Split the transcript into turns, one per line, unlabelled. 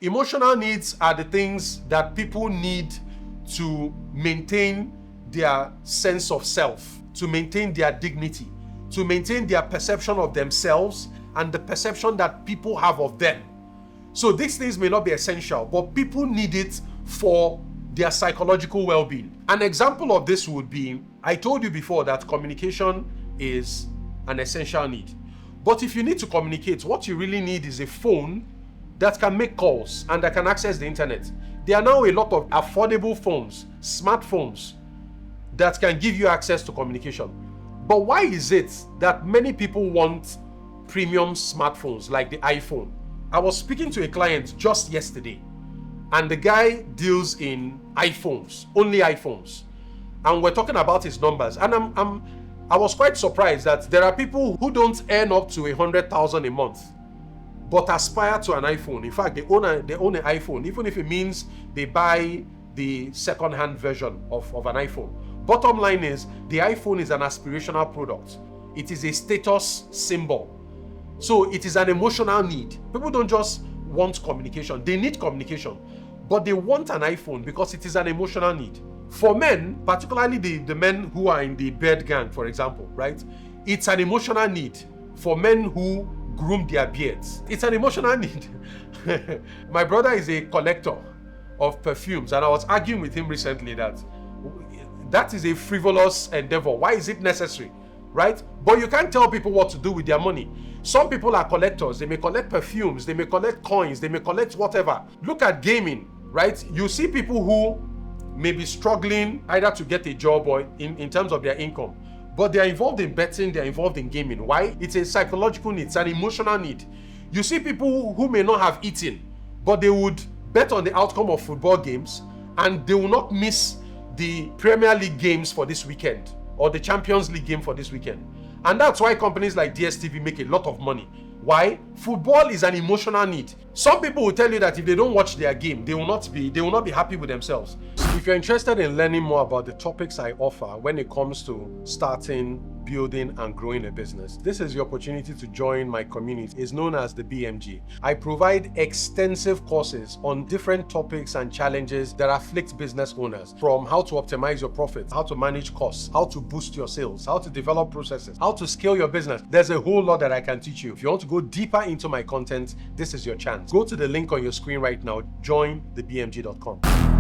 Emotional needs are the things that people need to maintain their sense of self, to maintain their dignity, to maintain their perception of themselves and the perception that people have of them. So these things may not be essential, but people need it for their psychological well-being. An example of this would be, I told you before that communication is an essential need. But if you need to communicate, what you really need is a phone that can make calls and that can access the internet. There are now a lot of affordable phones, smartphones, that can give you access to communication. But why is it that many people want premium smartphones like the iPhone? I was speaking to a client just yesterday, and the guy deals in iPhones, only iPhones. And we're talking about his numbers. And I was quite surprised that there are people who don't earn up to 100,000 a month, but aspire to an iPhone. In fact, they own an iPhone, even if it means they buy the second-hand version of an iPhone. Bottom line is, the iPhone is an aspirational product. It is a status symbol. So it is an emotional need. People don't just want communication. They need communication, but they want an iPhone because it is an emotional need. For men, particularly the men who are in the beard gang, for example, right? It's an emotional need for men who groom their beards. It's an emotional need. My brother is a collector of perfumes, and I was arguing with him recently that is a frivolous endeavor. Why is it necessary, right? But you can't tell people what to do with their money. Some people are collectors. They may collect perfumes, they may collect coins, they may collect whatever. Look at gaming, right? You see people who may be struggling either to get a job or in terms of their income, but they are involved in betting, they are involved in gaming. Why? It's a psychological need, it's an emotional need. You see people who may not have eaten, but they would bet on the outcome of football games, and they will not miss the Premier League games for this weekend or the Champions League game for this weekend. And that's why companies like DSTV make a lot of money. Why? Football is an emotional need. Some people will tell you that if they don't watch their game, they will not be happy with themselves. If you're interested in learning more about the topics I offer when it comes to starting, building, and growing a business, this is your opportunity to join my community. It's known as the BMG. I provide extensive courses on different topics and challenges that afflict business owners, from how to optimize your profits, how to manage costs, how to boost your sales, how to develop processes, how to scale your business. There's a whole lot that I can teach you. If you want to go deeper into my content, this is your chance. Go to the link on your screen right now, jointhebmg.com.